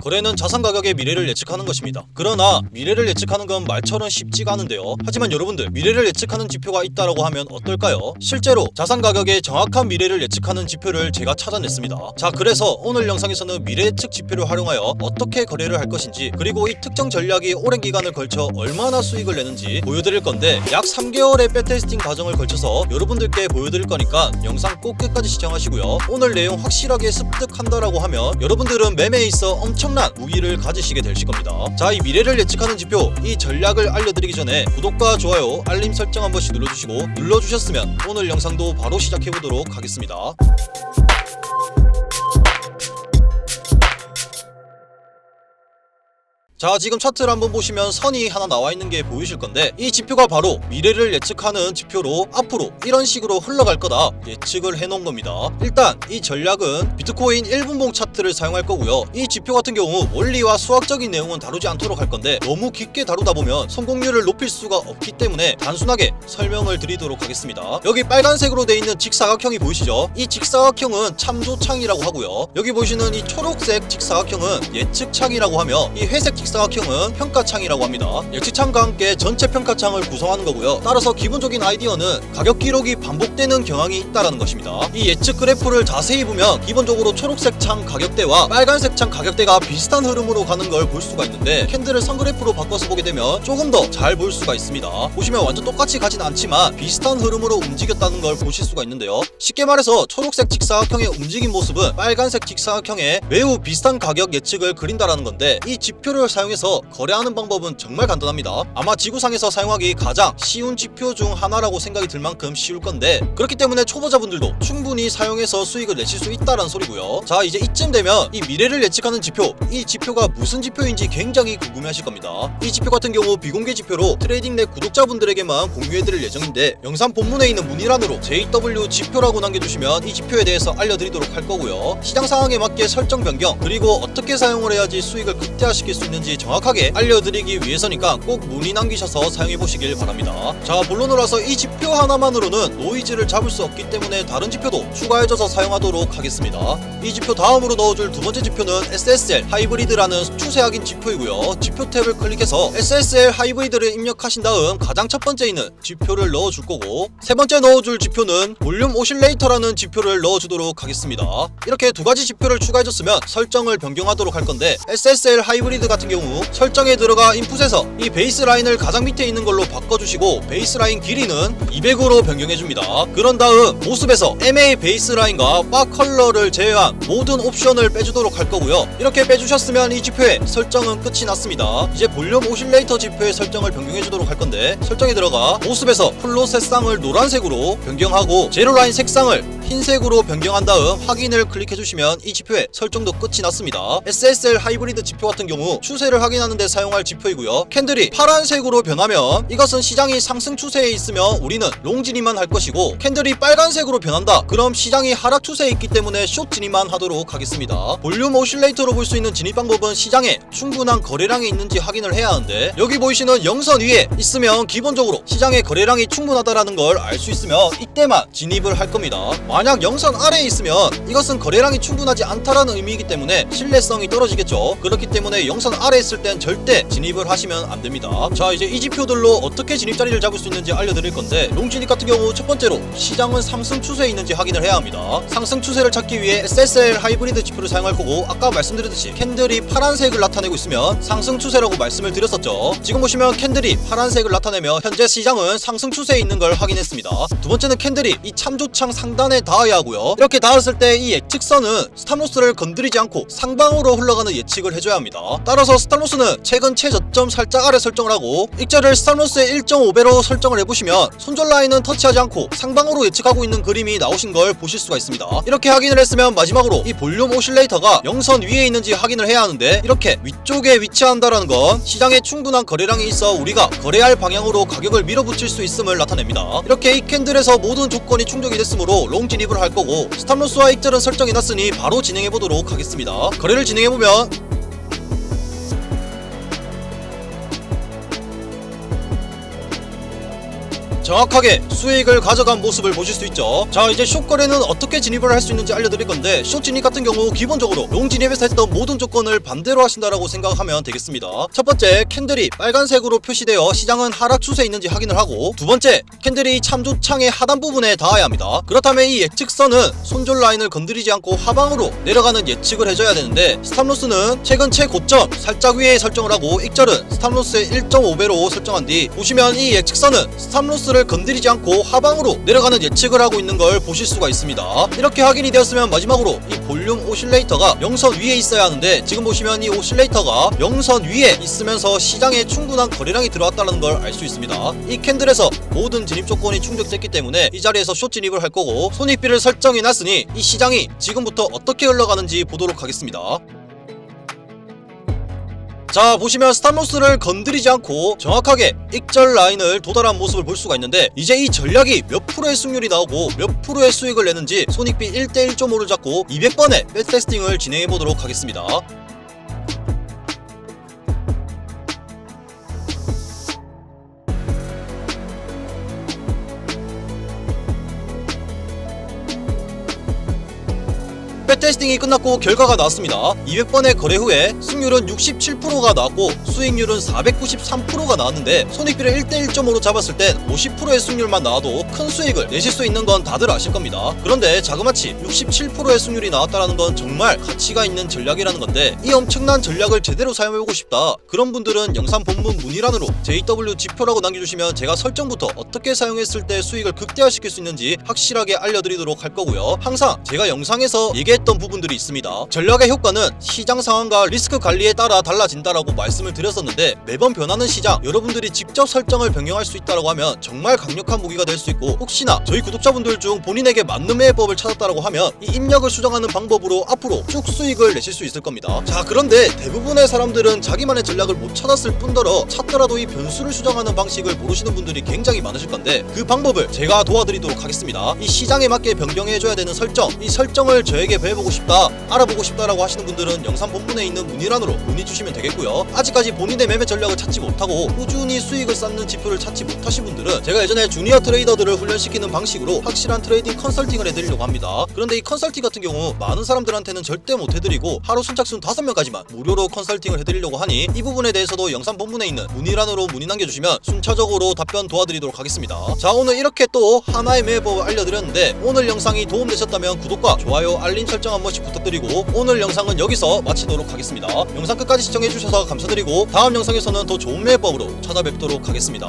거래는 자산 가격의 미래를 예측하는 것입니다. 그러나 미래를 예측하는 건 말처럼 쉽지가 않은데요. 하지만 여러분들, 미래를 예측하는 지표가 있다라고 하면 어떨까요? 실제로 자산 가격의 정확한 미래를 예측하는 지표를 제가 찾아냈습니다. 자, 그래서 오늘 영상에서는 미래 예측 지표를 활용하여 어떻게 거래를 할 것인지, 그리고 이 특정 전략이 오랜 기간을 걸쳐 얼마나 수익을 내는지 보여드릴 건데, 약 3개월의 백테스팅 과정을 걸쳐서 여러분들께 보여드릴 거니까 영상 꼭 끝까지 시청하시고요. 오늘 내용 확실하게 습득한다라고 하면 여러분들은 매매에 있어 엄청난 우위를 가지시게 되실 겁니다. 자, 이 미래를 예측하는 지표, 이 전략을 알려드리기 전에 구독과 좋아요, 알림 설정 한 번씩 눌러주시고, 눌러주셨으면 오늘 영상도 바로 시작해보도록 하겠습니다. 자, 지금 차트를 한번 보시면 선이 하나 나와 있는 게 보이실 건데, 이 지표가 바로 미래를 예측하는 지표로 앞으로 이런 식으로 흘러갈 거다 예측을 해놓은 겁니다. 일단 이 전략은 비트코인 1분봉 차트를 사용할 거고요. 이 지표 같은 경우 원리와 수학적인 내용은 다루지 않도록 할 건데, 너무 깊게 다루다 보면 성공률을 높일 수가 없기 때문에 단순하게 설명을 드리도록 하겠습니다. 여기 빨간색으로 되어 있는 직사각형이 보이시죠? 이 직사각형은 참조창이라고 하고요. 여기 보시는 이 초록색 직사각형은 예측창이라고 하며, 이 회색 직사각형은 평가창이라고 합니다. 예측창과 함께 전체 평가창을 구성하는 거고요. 따라서 기본적인 아이디어는 가격 기록이 반복되는 경향이 있다는 것입니다. 이 예측 그래프를 자세히 보면 기본적으로 초록색 창 가격대와 빨간색 창 가격대가 비슷한 흐름으로 가는 걸 볼 수가 있는데, 캔들을 선그래프로 바꿔서 보게 되면 조금 더 잘 볼 수가 있습니다. 보시면 완전 똑같이 가진 않지만 비슷한 흐름으로 움직였다는 걸 보실 수가 있는데요. 쉽게 말해서 초록색 직사각형의 움직임 모습은 빨간색 직사각형의 매우 비슷한 가격 예측을 그린다라는 건데, 이 지표를 사용해서 거래하는 방법은 정말 간단합니다. 아마 지구상에서 사용하기 가장 쉬운 지표 중 하나라고 생각이 들 만큼 쉬울 건데, 그렇기 때문에 초보자분들도 충분히 사용해서 수익을 내실 수 있다는 소리고요. 자, 이제 이쯤 되면 이 미래를 예측하는 지표, 이 지표가 무슨 지표인지 굉장히 궁금해하실 겁니다. 이 지표 같은 경우 비공개 지표로 트레이딩넷 구독자분들에게만 공유해드릴 예정인데, 영상 본문에 있는 문의란으로 JW 지표라고 남겨주시면 이 지표에 대해서 알려드리도록 할 거고요. 시장 상황에 맞게 설정 변경, 그리고 어떻게 사용을 해야지 수익을 극대화시킬 수 있는지 정확하게 알려드리기 위해서니까 꼭 문의 남기셔서 사용해보시길 바랍니다. 자, 본론으로 와서 이 지표 하나만으로는 노이즈를 잡을 수 없기 때문에 다른 지표도 추가해줘서 사용하도록 하겠습니다. 이 지표 다음으로 넣어줄 두 번째 지표는 SSL 하이브리드라는 추세 확인 지표이고요. 지표 탭을 클릭해서 SSL 하이브리드를 입력하신 다음 가장 첫 번째 있는 지표를 넣어줄 거고, 세 번째 넣어줄 지표는 볼륨 오실레이터라는 지표를 넣어주도록 하겠습니다. 이렇게 두 가지 지표를 추가해줬으면 설정을 변경하도록 할 건데, SSL 하이브리드 같은 경우 설정에 들어가 인풋에서 이 베이스라인을 가장 밑에 있는 걸로 바꿔주시고, 베이스라인 길이는 200으로 변경해줍니다. 그런 다음 모습에서 MA 베이스라인과 바 컬러를 제외한 모든 옵션을 빼주도록 할 거고요. 이렇게 빼주셨으면 이 지표의 설정은 끝이 났습니다. 이제 볼륨 오실레이터 지표의 설정을 변경해주도록 할 건데, 설정에 들어가 모습에서 플롯 색상을 노란색으로 변경하고 제로라인 색상을 흰색으로 변경한 다음 확인을 클릭해주시면 이 지표의 설정도 끝이 났습니다. SSL 하이브리드 지표 같은 경우 추세를 확인하는 데 사용할 지표이고요. 캔들이 파란색으로 변하면 이것은 시장이 상승 추세에 있으면 우리는 롱 진입만 할 것이고, 캔들이 빨간색으로 변한다 그럼 시장이 하락 추세에 있기 때문에 숏 진입만 하도록 하겠습니다. 볼륨 오실레이터로 볼 수 있는 진입 방법은 시장에 충분한 거래량이 있는지 확인을 해야 하는데, 여기 보이시는 영선 위에 있으면 기본적으로 시장에 거래량이 충분하다라는 걸 알 수 있으면 이때만 진입을 할 겁니다. 만약 영선 아래에 있으면 이것은 거래량이 충분하지 않다라는 의미이기 때문에 신뢰성이 떨어지겠죠. 그렇기 때문에 영선 아래에 있을 땐 절대 진입을 하시면 안 됩니다. 자, 이제 이 지표들로 어떻게 진입 자리를 잡을 수 있는지 알려드릴 건데, 롱 진입 같은 경우 첫 번째로 시장은 상승 추세에 있는지 확인을 해야 합니다. 상승 추세를 찾기 위해 SSL 하이브리드 지표를 사용할 거고, 아까 말씀드렸듯이 캔들이 파란색을 나타내고 있으면 상승 추세라고 말씀을 드렸었죠. 지금 보시면 캔들이 파란색을 나타내며 현재 시장은 상승 추세에 있는 걸 확인했습니다. 두 번째는 캔들이 이 참조창 상단에 닿아야 하고요. 이렇게 닿았을 때 이 예측선은 스탑로스를 건드리지 않고 상방으로 흘러가는 예측을 해줘야 합니다. 따라서 스탑로스는 최근 최저점 살짝 아래 설정을 하고, 익절을 스탑로스의 1.5배로 설정을 해보시면 손절 라인은 터치하지 않고 상방으로 예측하고 있는 그림이 나오신 걸 보실 수가 있습니다. 이렇게 확인을 했으면 마지막으로 이 볼륨 오실레이터가 영선 위에 있는지 확인을 해야 하는데, 이렇게 위쪽에 위치한다라는 건 시장에 충분한 거래량이 있어 우리가 거래할 방향으로 가격을 밀어붙일 수 있음을 나타냅니다. 이렇게 이 캔들에서 모든 조건이 충족이 됐으므로 롱 진입을 할 거고, 스탑로스와 익절은 설정해놨으니 바로 진행해보도록 하겠습니다. 거래를 진행해보면 정확하게 수익을 가져간 모습을 보실 수 있죠. 자, 이제 숏 거래는 어떻게 진입을 할 수 있는지 알려드릴 건데, 숏 진입 같은 경우 기본적으로 롱 진입에서 했던 모든 조건을 반대로 하신다라고 생각하면 되겠습니다. 첫 번째, 캔들이 빨간색으로 표시되어 시장은 하락 추세에 있는지 확인을 하고, 두 번째, 캔들이 참조창의 하단 부분에 닿아야 합니다. 그렇다면 이 예측선은 손절 라인을 건드리지 않고 하방으로 내려가는 예측을 해줘야 되는데, 스탑로스는 최근 최고점 살짝 위에 설정을 하고 익절은 스탑로스의 1.5배로 설정한 뒤 보시면 이 예측선은 스탑로스를 건드리지 않고 하방으로 내려가는 예측을 하고 있는 걸 보실 수가 있습니다. 이렇게 확인이 되었으면 마지막으로 이 볼륨 오실레이터가 영선 위에 있어야 하는데, 지금 보시면 이 오실레이터가 영선 위에 있으면서 시장에 충분한 거래량이 들어왔다는 걸 알 수 있습니다. 이 캔들에서 모든 진입 조건이 충족됐기 때문에 이 자리에서 숏 진입을 할 거고, 손익비를 설정해 놨으니 이 시장이 지금부터 어떻게 흘러가는지 보도록 하겠습니다. 자, 보시면 스탑로스를 건드리지 않고 정확하게 익절 라인을 도달한 모습을 볼 수가 있는데, 이제 이 전략이 몇 프로의 승률이 나오고 몇 프로의 수익을 내는지 손익비 1대 1.5를 잡고 200번의 백테스팅을 진행해 보도록 하겠습니다. 백테스팅이 끝났고 결과가 나왔습니다. 200번의 거래 후에 승률은 67%가 나왔고 수익률은 493%가 나왔는데, 손익비를 1대 1.5로 잡았을 땐 50%의 승률만 나와도 큰 수익을 내실 수 있는 건 다들 아실 겁니다. 그런데 자그마치 67%의 승률이 나왔다는 건 정말 가치가 있는 전략이라는 건데, 이 엄청난 전략을 제대로 사용해보고 싶다, 그런 분들은 영상 본문 문의란으로 JW 지표라고 남겨주시면 제가 설정부터 어떻게 사용했을 때 수익을 극대화시킬 수 있는지 확실하게 알려드리도록 할 거고요. 항상 제가 영상에서 얘기했던 부분들이 있습니다. 전략의 효과는 시장 상황과 리스크 관리에 따라 달라진다라고 말씀을 드렸었는데, 매번 변하는 시장, 여러분들이 직접 설정을 변경할 수 있다라고 하면 정말 강력한 무기가 될 수 있고, 혹시나 저희 구독자분들 중 본인에게 맞는 매매법을 찾았다라고 하면 이 입력을 수정하는 방법으로 앞으로 쭉 수익을 내실 수 있을 겁니다. 자, 그런데 대부분의 사람들은 자기만의 전략을 못 찾았을 뿐더러 찾더라도 이 변수를 수정하는 방식을 모르시는 분들이 굉장히 많으실 건데, 그 방법을 제가 도와드리도록 하겠습니다. 이 시장에 맞게 변경해줘야 되는 설정, 이 설정을 저에게 배워보고 싶다, 알아보고 싶다라고 하시는 분들은 영상 본문에 있는 문의란으로 문의 주시면 되겠고요. 아직까지 본인의 매매 전략을 찾지 못하고 꾸준히 수익을 쌓는 지표를 찾지 못하신 분들은 제가 예전에 주니어 트레이더들을 훈련시키는 방식으로 확실한 트레이딩 컨설팅을 해드리려고 합니다. 그런데 이 컨설팅 같은 경우 많은 사람들한테는 절대 못 해드리고 하루 선착순 5명까지만 무료로 컨설팅을 해드리려고 하니, 이 부분에 대해서도 영상 본문에 있는 문의란으로 문의 남겨주시면 순차적으로 답변 도와드리도록 하겠습니다. 자, 오늘 이렇게 또 하나의 매매법을 알려드렸는데, 오늘 영상이 도움되셨다면 구독과 좋아요, 알림 설정 한 번씩 부탁드리고, 오늘 영상은 여기서 마치도록 하겠습니다. 영상 끝까지 시청해주셔서 감사드리고, 다음 영상에서는 더 좋은 매매법으로 찾아뵙도록 하겠습니다.